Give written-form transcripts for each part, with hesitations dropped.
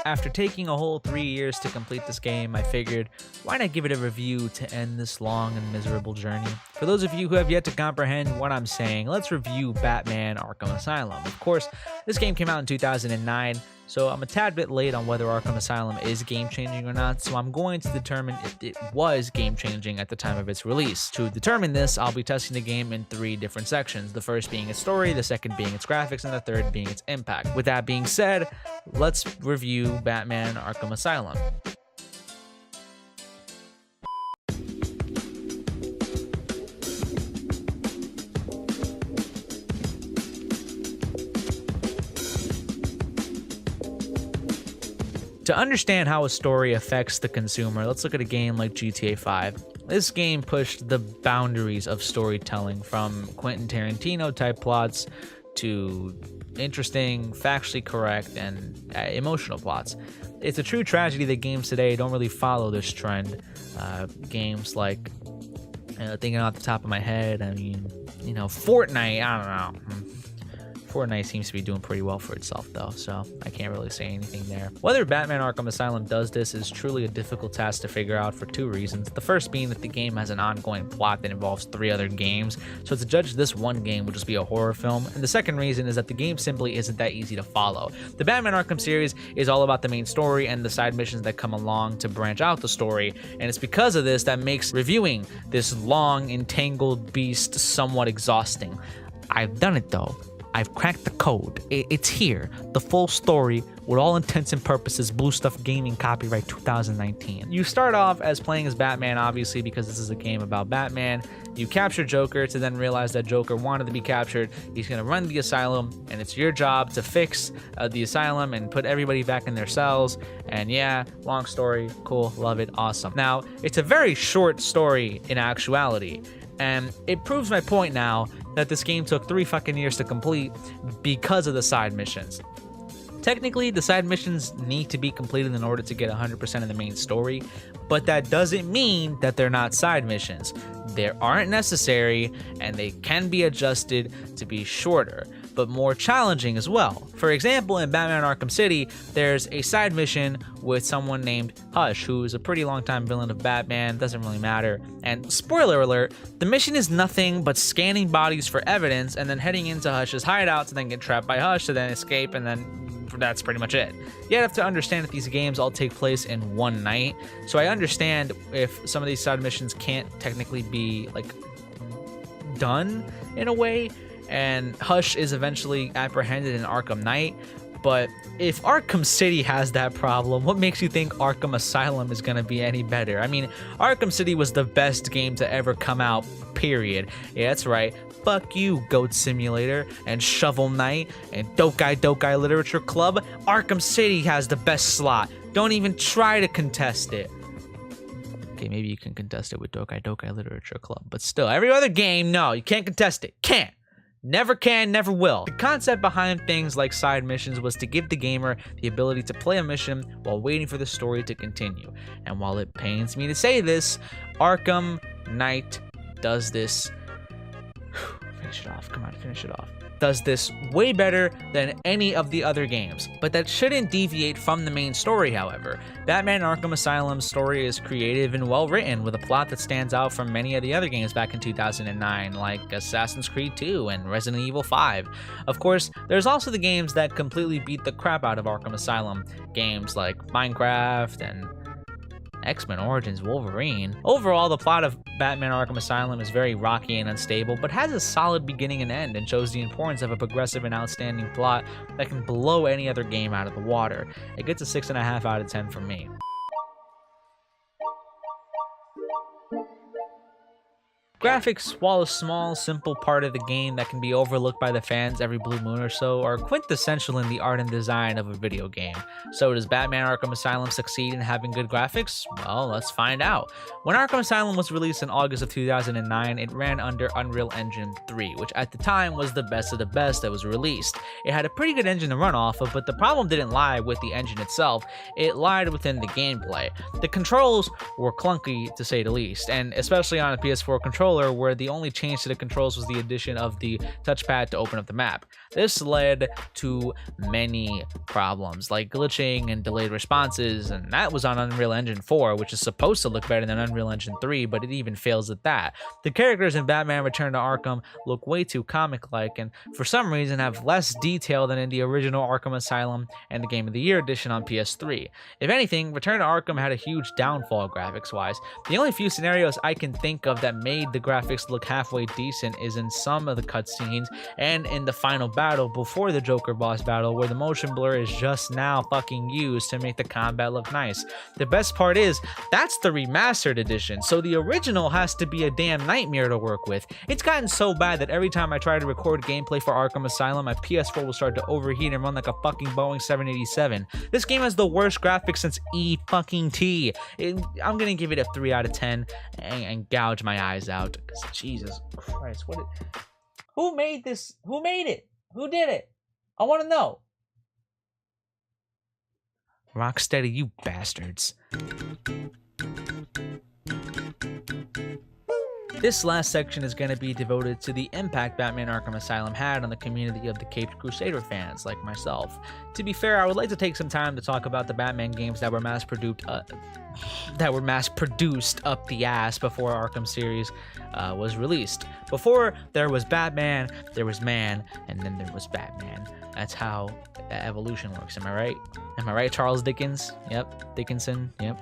after taking a whole 3 years to complete this game, I figured, why not give it a review to end this long and miserable journey? For those of you who have yet to comprehend what I'm saying, let's review Batman Arkham Asylum. Of course, this game came out in 2009, so I'm a tad bit late on whether Arkham Asylum is game-changing or not, so I'm going to determine if it was game-changing at the time of its release. To determine this, I'll be testing the game in 3 different sections, the first being its story, the second being its graphics, and the third being its impact. With that being said, let's review Batman Arkham Asylum. To understand how a story affects the consumer, let's look at a game like GTA 5. This game pushed the boundaries of storytelling from Quentin Tarantino type plots to interesting, factually correct, and emotional plots. It's a true tragedy that games today don't really follow this trend. Games like, thinking off the top of my head, I mean, Fortnite, I don't know. Fortnite seems to be doing pretty well for itself though, so I can't really say anything there. Whether Batman Arkham Asylum does this is truly a difficult task to figure out for 2 reasons. The first being that the game has an ongoing plot that involves 3 other games, so to judge this one game would just be a horror film. And the second reason is that the game simply isn't that easy to follow. The Batman Arkham series is all about the main story and the side missions that come along to branch out the story, and it's because of this that makes reviewing this long, entangled beast somewhat exhausting. I've done it though. I've cracked the code. It's here. The full story, with all intents and purposes, Bluestuff Gaming, copyright 2019. You start off as playing as Batman, obviously, because this is a game about Batman. You capture Joker to then realize that Joker wanted to be captured. He's going to run the asylum, and it's your job to fix the asylum and put everybody back in their cells. And yeah, long story, cool, love it, awesome. Now, it's a very short story in actuality, and it proves my point now that this game took 3 fucking years to complete because of the side missions. Technically, the side missions need to be completed in order to get 100% of the main story, but that doesn't mean that they're not side missions. They aren't necessary, and they can be adjusted to be shorter, but more challenging as well. For example, in Batman Arkham City, there's a side mission with someone named Hush, who is a pretty long-time villain of Batman, doesn't really matter. And spoiler alert, the mission is nothing but scanning bodies for evidence and then heading into Hush's hideout to then get trapped by Hush to then escape, and then that's pretty much it. You have to understand that these games all take place in one night, so I understand if some of these side missions can't technically be like done in a way, and Hush is eventually apprehended in Arkham Knight. But if Arkham City has that problem, what makes you think Arkham Asylum is going to be any better? I mean, Arkham City was the best game to ever come out, period. Yeah, that's right. Fuck you, Goat Simulator and Shovel Knight and Dokai Literature Club. Arkham City has the best slot. Don't even try to contest it. Okay, maybe you can contest it with Dokai Literature Club, but still, every other game, no, you can't contest it. Can't. Never can, never will. The concept behind things like side missions was to give the gamer the ability to play a mission while waiting for the story to continue. And while it pains me to say this, Arkham Knight does this. Finish it off. Come on, finish it off. Does this way better than any of the other games, but that shouldn't deviate from the main story, however. Batman Arkham Asylum's story is creative and well written, with a plot that stands out from many of the other games back in 2009, like Assassin's Creed 2 and Resident Evil 5. Of course, there's also the games that completely beat the crap out of Arkham Asylum, games like Minecraft and X-Men Origins Wolverine. Overall, the plot of Batman Arkham Asylum is very rocky and unstable, but has a solid beginning and end, and shows the importance of a progressive and outstanding plot that can blow any other game out of the water. It gets a 6.5 out of 10 from me. Graphics, while a small, simple part of the game that can be overlooked by the fans every blue moon or so, are quintessential in the art and design of a video game. So does Batman Arkham Asylum succeed in having good graphics? Well, let's find out. When Arkham Asylum was released in August of 2009, it ran under Unreal Engine 3, which at the time was the best of the best that was released. It had a pretty good engine to run off of, but the problem didn't lie with the engine itself, it lied within the gameplay. The controls were clunky, to say the least, and especially on a PS4 controller, controller, where the only change to the controls was the addition of the touchpad to open up the map. This led to many problems like glitching and delayed responses, and that was on Unreal Engine 4, which is supposed to look better than Unreal Engine 3, but it even fails at that. The characters in Batman Return to Arkham look way too comic-like, and for some reason have less detail than in the original Arkham Asylum and the Game of the Year edition on PS3. If anything, Return to Arkham had a huge downfall graphics-wise. The only few scenarios I can think of that made the graphics look halfway decent is in some of the cutscenes and in the final battle before the Joker boss battle, where the motion blur is just now fucking used to make the combat look nice. The best part is, that's the remastered edition, so the original has to be a damn nightmare to work with. It's gotten so bad that every time I try to record gameplay for Arkham Asylum, my PS4 will start to overheat and run like a fucking Boeing 787. This game has the worst graphics since E-fucking-T. I'm gonna give it a 3 out of 10 and gouge my eyes out, because Jesus Christ, who made this? Who made it? Who did it? I want to know. Rocksteady, you bastards. This last section is going to be devoted to the impact Batman Arkham Asylum had on the community of the Caped Crusader fans like myself. To be fair, I would like to take some time to talk about the Batman games that were mass-produced up the ass before Arkham series was released. Before there was Batman, there was man, and then there was Batman. That's how evolution works. Am I right? Am I right, Charles Dickens? Yep. Dickinson? Yep.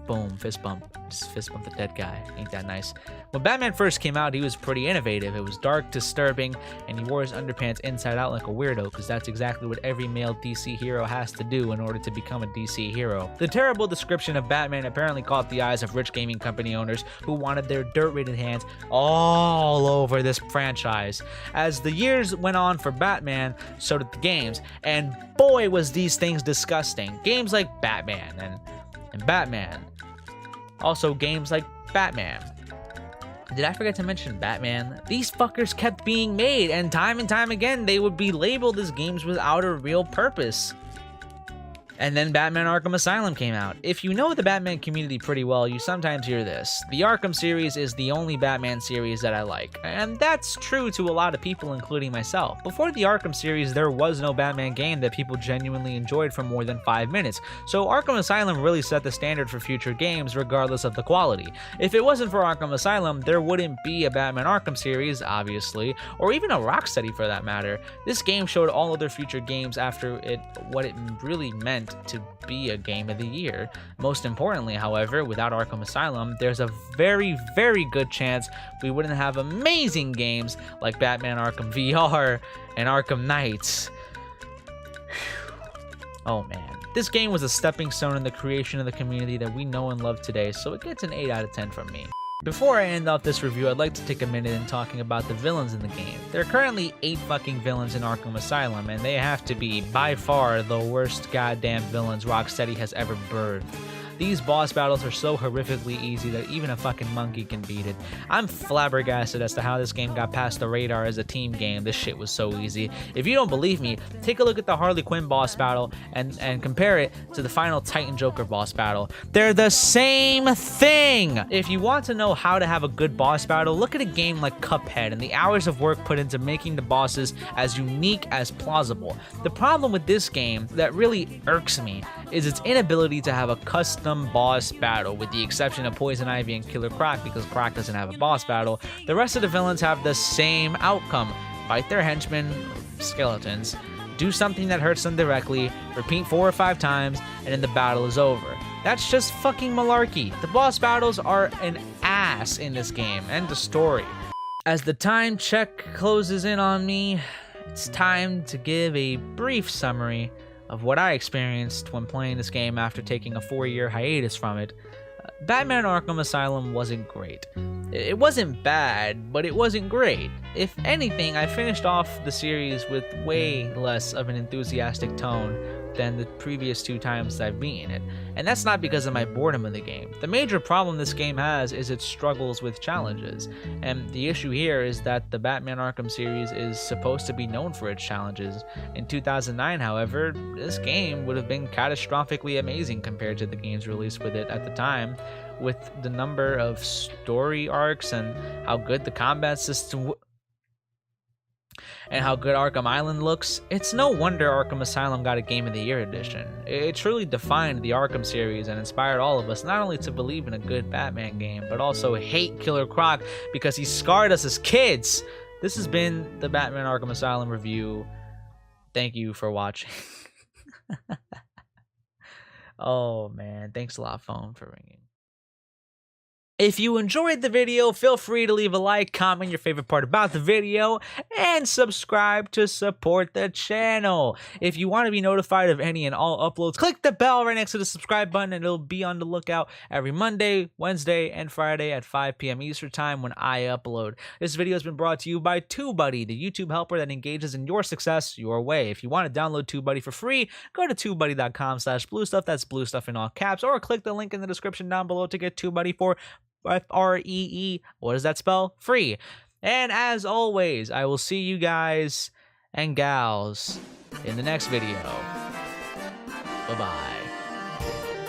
Boom, fist bump. Just fist bump the dead guy. Ain't that nice? When Batman first came out, he was pretty innovative. It was dark, disturbing, and he wore his underpants inside out like a weirdo, because that's exactly what every male DC hero has to do in order to become a DC hero. The terrible description of Batman apparently caught the eyes of rich gaming company owners who wanted their dirt-ridden hands all over this franchise. As the years went on for Batman, so did the games, and boy was these things disgusting. Games like Batman and Batman. Also games like Batman. Did I forget to mention Batman? These fuckers kept being made, and time again they would be labeled as games without a real purpose. And then Batman Arkham Asylum came out. If you know the Batman community pretty well, you sometimes hear this: the Arkham series is the only Batman series that I like. And that's true to a lot of people, including myself. Before the Arkham series, there was no Batman game that people genuinely enjoyed for more than 5 minutes. So Arkham Asylum really set the standard for future games, regardless of the quality. If it wasn't for Arkham Asylum, there wouldn't be a Batman Arkham series, obviously, or even a Rocksteady for that matter. This game showed all other future games after it what it really meant to be a game of the year. Most importantly, however, without Arkham Asylum, there's a very, very good chance we wouldn't have amazing games like Batman Arkham VR and Arkham Knights. Oh man. This game was a stepping stone in the creation of the community that we know and love today, so it gets an 8 out of 10 from me. Before I end off this review, I'd like to take a minute in talking about the villains in the game. There are currently 8 fucking villains in Arkham Asylum, and they have to be, by far, the worst goddamn villains Rocksteady has ever birthed. These boss battles are so horrifically easy that even a fucking monkey can beat it. I'm flabbergasted as to how this game got past the radar as a team game. This shit was so easy. If you don't believe me, take a look at the Harley Quinn boss battle and compare it to the final Titan Joker boss battle. They're the same thing! If you want to know how to have a good boss battle, look at a game like Cuphead and the hours of work put into making the bosses as unique as plausible. The problem with this game that really irks me is its inability to have a custom boss battle, with the exception of Poison Ivy and Killer Croc, because Croc doesn't have a boss battle. The rest of the villains have the same outcome: fight their henchmen, skeletons, do something that hurts them directly, repeat 4 or 5 times, and then the battle is over. That's just fucking malarkey. The boss battles are an ass in this game. End of story. As the time check closes in on me, it's time to give a brief summary of what I experienced when playing this game after taking a 4-year hiatus from it. Batman Arkham Asylum wasn't great. It wasn't bad, but it wasn't great. If anything, I finished off the series with way less of an enthusiastic tone than the previous 2 times I've beaten it. And that's not because of my boredom of the game. The major problem this game has is its struggles with challenges. And the issue here is that the Batman Arkham series is supposed to be known for its challenges. In 2009, however, this game would have been catastrophically amazing compared to the games released with it at the time, with the number of story arcs and how good the combat system and how good Arkham Island looks. It's no wonder Arkham Asylum got a Game of the Year edition. It truly defined the Arkham series and inspired all of us not only to believe in a good Batman game, but also hate Killer Croc because he scarred us as kids. This has been the Batman Arkham Asylum review. Thank you for watching. Oh man, thanks a lot, phone, for ringing. If you enjoyed the video, feel free to leave a like, comment your favorite part about the video, and subscribe to support the channel. If you want to be notified of any and all uploads, click the bell right next to the subscribe button and it'll be on the lookout every Monday, Wednesday, and Friday at 5 p.m. Eastern Time when I upload. This video has been brought to you by TubeBuddy, the YouTube helper that engages in your success your way. If you want to download TubeBuddy for free, go to tubebuddy.com/bluestuff, that's Bluestuff in all caps, or click the link in the description down below to get TubeBuddy for FREE. What does that spell? Free. And as always, I will see you guys and gals in the next video. Bye-bye.